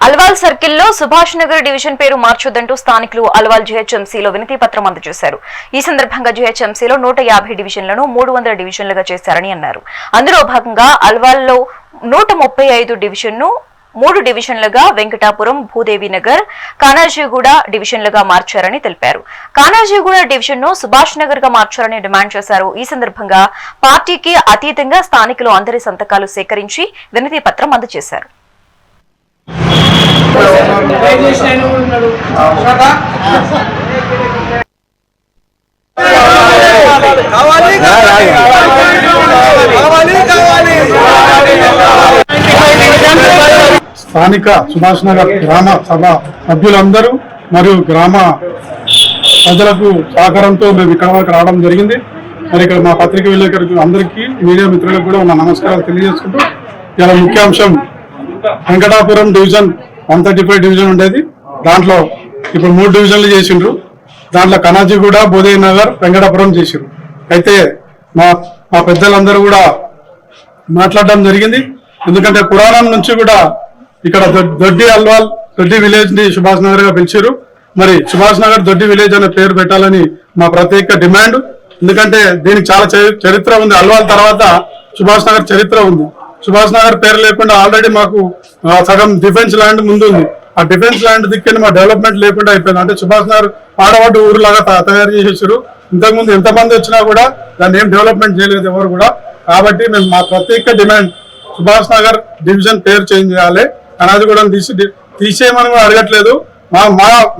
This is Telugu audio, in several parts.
అల్వాల్ సర్కిల్లో సుభాష్ నగర్ డివిజన్ పేరు మార్చొద్దంటూ స్థానికులు అల్వాల్ జీహెచ్ఎంసీలో వినతి పత్రం అందజేశారు. ఈ సందర్భంగా జీహెచ్ఎంసీలో 150 డివిజన్లను 300 డివిజన్లుగా చేశారని అన్నారు. అందులో భాగంగా అల్వాల్లో 135 డివిజన్ను 3 డివిజన్లుగా వెంకటాపురం, భూదేవి నగర్, కానాజీగూడ డివిజన్లుగా మార్చారని తెలిపారు. కానాజీగూడ డివిజన్ ను సుభాష్ నగర్ గా మార్చారని డిమాండ్ చేశారు. ఈ సందర్భంగా పార్టీకి అతీతంగా స్థానికులు అందరి సంతకాలు సేకరించి వినతి పత్రం అందజేశారు. స్థానిక సుభాష్ నగర్ గ్రామ సభ సభ్యులందరూ మరియు గ్రామ ప్రజలకు సహకారంతో మేము ఇక్కడ వరకు రావడం జరిగింది. మరి ఇక్కడ మా పత్రిక విలేకరులకు అందరికీ, మీడియా మిత్రులకు కూడా నా నమస్కారాలు తెలియజేసుకుంటూ, ఇలా ముఖ్యాంశం వెంకటాపురం డివిజన్ 135 డివిజన్ ఉండేది. దాంట్లో ఇప్పుడు 3 డివిజన్లు చేసిండ్రు. దాంట్లో కనాజీగూడ, భూదేవి నగర్, వెంకటాపురం చేసిండ్రు. అయితే మా పెద్దలందరూ కూడా మాట్లాడడం జరిగింది. ఎందుకంటే పురాణం నుంచి కూడా ఇక్కడ దొడ్డి అల్వాల్, దొడ్డి విలేజ్ ని సుభాష్ నగర్ గా పిలిచారు. మరి సుభాష్ నగర్ దొడ్డి విలేజ్ అనే పేరు పెట్టాలని మా ప్రత్యేక డిమాండ్. ఎందుకంటే దీనికి చాలా చరిత్ర ఉంది. అల్వాల్ తర్వాత సుభాష్ నగర్ చరిత్ర ఉంది. సుభాష్ నగర్ పేరు లేకుండా ఆల్రెడీ మాకు సగం డిఫెన్స్ ల్యాండ్ ముందు ఉంది. ఆ డిఫెన్స్ ల్యాండ్ దిక్కుని మా డెవలప్మెంట్ లేకుండా అయిపోయింది. అంటే సుభాష్ నగర్ ఆడవాటు ఊరులాగా తయారు చేసేసారు. ఇంతకుముందు ఎంతమంది వచ్చినా కూడా దాన్ని ఏం డెవలప్మెంట్ చేయలేదు ఎవరు కూడా. కాబట్టి మేము మా ప్రత్యేక డిమాండ్ సుభాష్ నగర్ డివిజన్ పేరు చేంజ్ చేయాలి. కనాజీగూడను తీసేయమని కూడా అడగట్లేదు.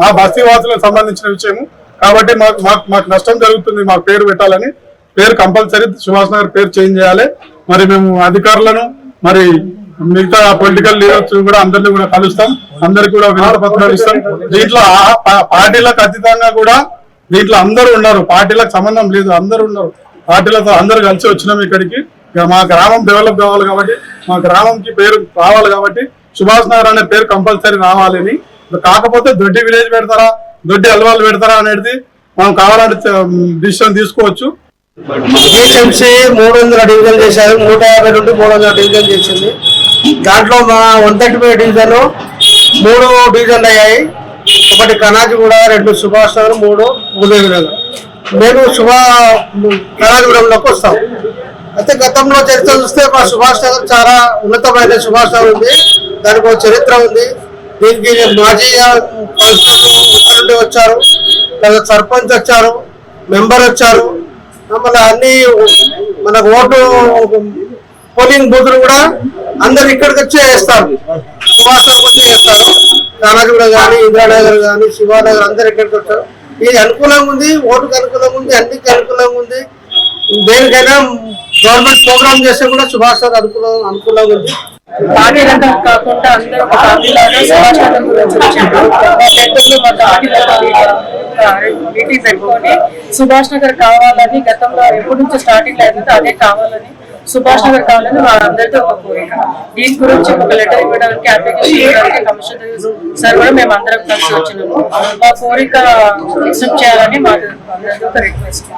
మా బస్తీ వాసులకు సంబంధించిన విషయం కాబట్టి మాకు నష్టం జరుగుతుంది. మాకు పేరు పెట్టాలని, పేరు కంపల్సరీ సుభాష్ నగర్ పేరు చేంజ్ చేయాలి. మరి మేము అధికారులను, మరి మిగతా పొలిటికల్ లీడర్స్ కూడా అందరినీ కూడా కలుస్తాం. అందరికి కూడా వినతి పత్రాలు ఇస్తాం. దీంట్లో పార్టీలకు అతీతంగా కూడా దీంట్లో అందరూ ఉన్నారు. పార్టీలకు సంబంధం లేదు, అందరూ ఉన్నారు. పార్టీలతో అందరూ కలిసి వచ్చినాం ఇక్కడికి. మా గ్రామం డెవలప్ కావాలి కాబట్టి, మా గ్రామంకి పేరు రావాలి కాబట్టి సుభాష్ నగర్ అనే పేరు కంపల్సరీ రావాలని. కాకపోతే దొడ్డి విలేజ్ పెడతారా, దొడ్డి అల్వాల్ పెడతారా అనేది మనం కావాలంటే డిసిషన్ తీసుకోవచ్చు. జిహెచ్ఎంసీ 300 డివిజన్ చేశారు. 150 నుండి 300 డివిజన్ చేసింది. దాంట్లో మా 135 డివిజన్ 3 డివిజన్లు అయ్యాయి. ఒకటి కనాజీగూడ, 2 సుభాష్ నగర్, 3 భూదేవి నగర్. మేము కనాజీగూడలోకి వస్తాం. అయితే గతంలో చరిత్ర చూస్తే మా సుభాష్ నగర్ చాలా ఉన్నతమైన సుభాష్ నగర్ ఉంది. దానికి ఒక చరిత్ర ఉంది. దీనికి మాజీ నుండి వచ్చారు, సర్పంచ్ వచ్చారు, మెంబర్ వచ్చారు. మళ్ళీ అన్ని మనకు ఓటు పోలింగ్ బూతులు కూడా అందరు ఇక్కడికి వచ్చి వేస్తారు. సుభాష్ నగర్ వచ్చి వేస్తారు. కానాజీగూడ కానీ, ఇంద్రానగర్ కానీ, శివానగర్ అందరు ఇక్కడికి వచ్చారు. ఇది అనుకూలంగా ఉంది, ఓటుకు అనుకూలంగా ఉంది, అన్నిటికీ అనుకూలంగా ఉంది. దేనికైనా గవర్నమెంట్ ప్రోగ్రామ్ చేస్తే కూడా సుభాష్ నగర్ అనుకూలంగా ఉంది. పార్టీలంతా కాకుండా అందరూ ఒక పార్టీలోనే సుభాష్ నగర్ గురించి వచ్చారు. మీటింగ్ పెట్టుకొని సుభాష్ నగర్ కావాలని, గతంలో ఎప్పటి నుంచో స్టార్టింగ్ అయితే అదే కావాలని, సుభాష్ నగర్ కావాలని వాళ్ళందరితో ఒక కోరిక. దీని గురించి ఒక లెటర్ ఇవ్వడానికి, అప్లికేషన్ ఇవ్వడానికి కమిషనర్ సార్ కూడా మేము అందరం కలిసి వచ్చినాము. మా కోరిక ఎక్సెప్ట్ చేయాలని మాకు అందరితో రిక్వెస్ట్.